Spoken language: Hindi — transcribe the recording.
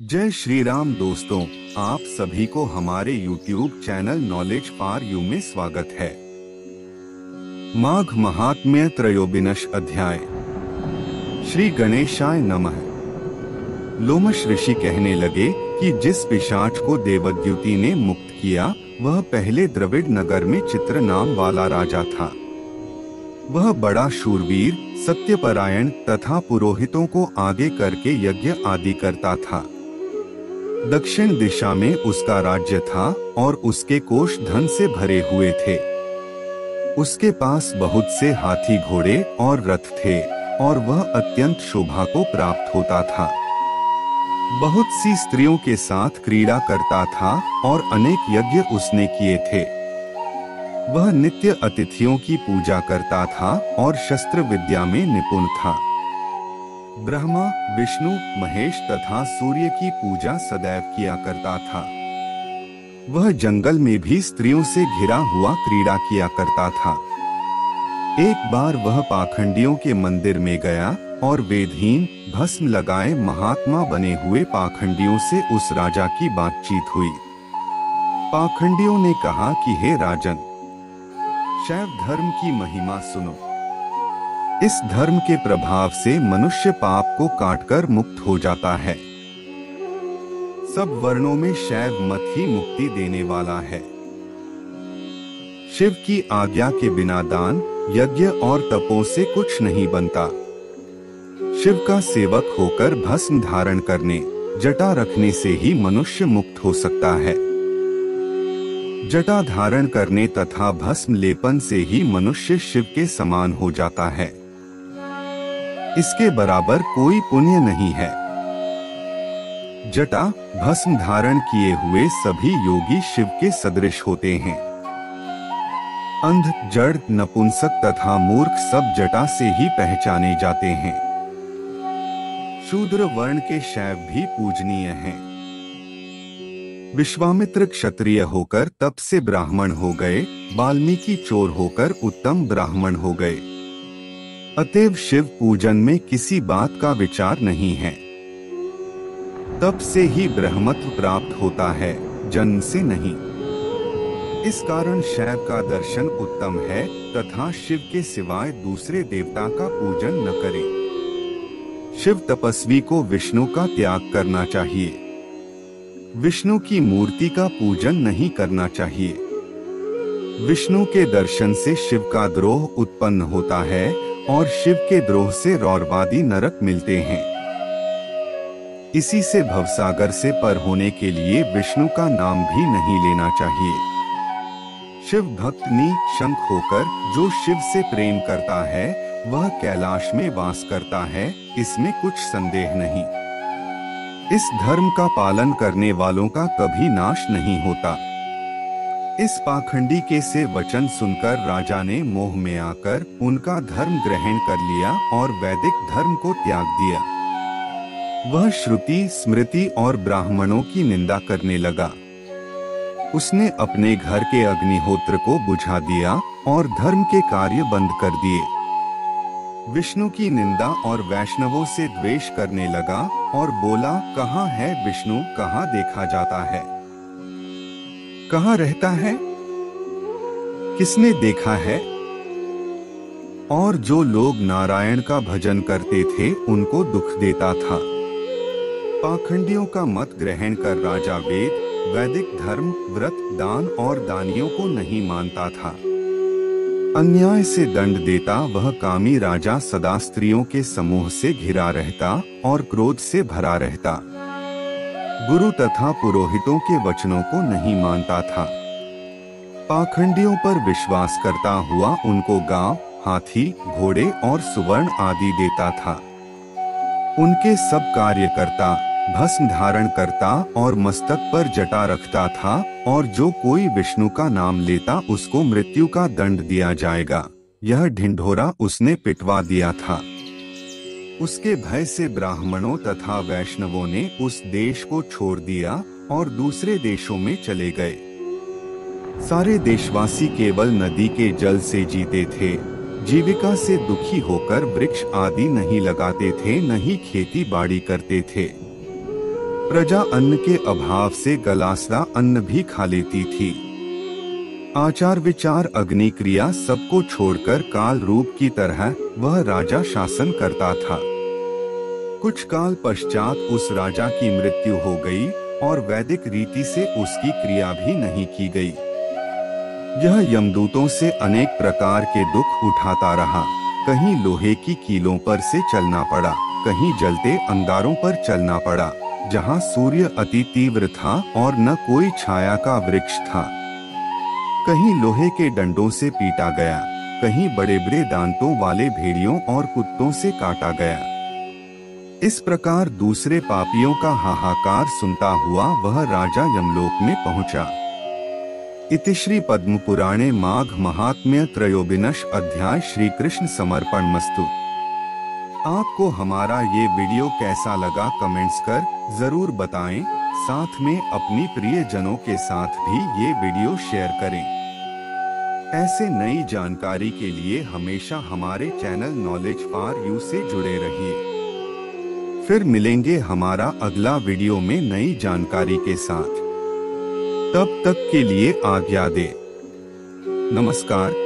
जय श्री राम दोस्तों, आप सभी को हमारे YouTube channel knowledge for you में स्वागत है। माघ महात्म्य त्रयोविंश अध्याय। श्री गणेशाय नमः। लोमश ऋषि कहने लगे कि जिस पिशाच को देवद्युति ने मुक्त किया वह पहले द्रविड़ नगर में चित्र नाम वाला राजा था। वह बड़ा शूरवीर, सत्यपरायण तथा पुरोहितों को आगे करके यज्ञ आदि करता था। दक्षिण दिशा में उसका राज्य था और उसके कोष धन से भरे हुए थे। उसके पास बहुत से हाथी, घोड़े और रथ थे और वह अत्यंत शोभा को प्राप्त होता था। बहुत सी स्त्रियों के साथ क्रीड़ा करता था और अनेक यज्ञ उसने किए थे। वह नित्य अतिथियों की पूजा करता था और शस्त्र विद्या में निपुण था। ब्रह्मा, विष्णु, महेश तथा सूर्य की पूजा सदैव किया करता था। वह जंगल में भी स्त्रियों से घिरा हुआ क्रीड़ा किया करता था। एक बार वह पाखंडियों के मंदिर में गया और वेदहीन, भस्म लगाए महात्मा बने हुए पाखंडियों से उस राजा की बातचीत हुई। पाखंडियों ने कहा कि हे राजन, शैव धर्म की महिमा सुनो। इस धर्म के प्रभाव से मनुष्य पाप को काटकर मुक्त हो जाता है। सब वर्णों में शैव मत ही मुक्ति देने वाला है। शिव की आज्ञा के बिना दान, यज्ञ और तपों से कुछ नहीं बनता। शिव का सेवक होकर भस्म धारण करने, जटा रखने से ही मनुष्य मुक्त हो सकता है। जटा धारण करने तथा भस्म लेपन से ही मनुष्य शिव के समान हो जाता है। इसके बराबर कोई पुण्य नहीं है। जटा, भस्म धारण किए हुए सभी योगी शिव के सदृश होते हैं। अंध, जड़, नपुंसक तथा मूर्ख सब जटा से ही पहचाने जाते हैं। शूद्र वर्ण के शैव भी पूजनीय हैं। विश्वामित्र क्षत्रिय होकर तप से ब्राह्मण हो गए, वाल्मीकि चोर होकर उत्तम ब्राह्मण हो गए। अतएव शिव पूजन में किसी बात का विचार नहीं है। तप से ही ब्रह्मत्व प्राप्त होता है, जन्म से नहीं। इस कारण शैव का दर्शन उत्तम है तथा शिव के सिवाय दूसरे देवता का पूजन न करें। शिव तपस्वी को विष्णु का त्याग करना चाहिए। विष्णु की मूर्ति का पूजन नहीं करना चाहिए। विष्णु के दर्शन से शिव का द्रोह उत्पन्न होता है और शिव के द्रोह से रौरवादी नरक मिलते हैं। इसी से भवसागर से पर होने के लिए विष्णु का नाम भी नहीं लेना चाहिए। शिव भक्त निशंक होकर जो शिव से प्रेम करता है वह कैलाश में वास करता है, इसमें कुछ संदेह नहीं। इस धर्म का पालन करने वालों का कभी नाश नहीं होता। इस पाखंडी के से वचन सुनकर राजा ने मोह में आकर उनका धर्म ग्रहण कर लिया और वैदिक धर्म को त्याग दिया। वह श्रुति, स्मृति और ब्राह्मणों की निंदा करने लगा। उसने अपने घर के अग्निहोत्र को बुझा दिया और धर्म के कार्य बंद कर दिए। विष्णु की निंदा और वैष्णवों से द्वेष करने लगा और बोला, कहाँ है विष्णु, कहाँ देखा जाता है, कहाँ रहता है, किसने देखा है। और जो लोग नारायण का भजन करते थे उनको दुख देता था। पाखंडियों का मत ग्रहण कर राजा वेद, वैदिक धर्म, व्रत, दान और दानियों को नहीं मानता था। अन्याय से दंड देता वह कामी राजा सदा स्त्रियों के समूह से घिरा रहता और क्रोध से भरा रहता। गुरु तथा पुरोहितों के वचनों को नहीं मानता था। पाखंडियों पर विश्वास करता हुआ उनको गांव, हाथी, घोड़े और सुवर्ण आदि देता था। उनके सब कार्य करता, भस्म धारण करता और मस्तक पर जटा रखता था और जो कोई विष्णु का नाम लेता उसको मृत्यु का दंड दिया जाएगा, यह ढिंढोरा उसने पिटवा दिया था। उसके भय से ब्राह्मणों तथा वैष्णवों ने उस देश को छोड़ दिया और दूसरे देशों में चले गए। सारे देशवासी केवल नदी के जल से जीते थे। जीविका से दुखी होकर वृक्ष आदि नहीं लगाते थे, न ही खेती बाड़ी करते थे। प्रजा अन्न के अभाव से गलासला अन्न भी खा लेती थी। आचार विचार अग्नि क्रिया सबको छोड़कर काल रूप की तरह वह राजा शासन करता था। कुछ काल पश्चात उस राजा की मृत्यु हो गई और वैदिक रीति से उसकी क्रिया भी नहीं की गई। यह यमदूतों से अनेक प्रकार के दुख उठाता रहा। कहीं लोहे की कीलों पर से चलना पड़ा, कहीं जलते अंगारों पर चलना पड़ा, जहां सूर्य अति तीव्र था और न कोई छाया का वृक्ष था। कहीं लोहे के डंडों से पीटा गया, कहीं बड़े बड़े दांतों वाले भेड़ियों और कुत्तों से काटा गया। इस प्रकार दूसरे पापियों का हाहाकार सुनता हुआ वह राजा यमलोक में पहुंचा। इति श्री पद्म पुराणे माघ महात्म्य त्रयोविंश अध्याय श्री कृष्ण समर्पणमस्तु। आपको हमारा ये वीडियो कैसा लगा कमेंट्स कर जरूर बताएं। साथ में अपनी प्रियजनों के साथ भी ये वीडियो शेयर करें। ऐसे नई जानकारी के लिए हमेशा हमारे चैनल नॉलेज फॉर यू से जुड़े रहिए। फिर मिलेंगे हमारा अगला वीडियो में नई जानकारी के साथ। तब तक के लिए आज्ञा दें। नमस्कार।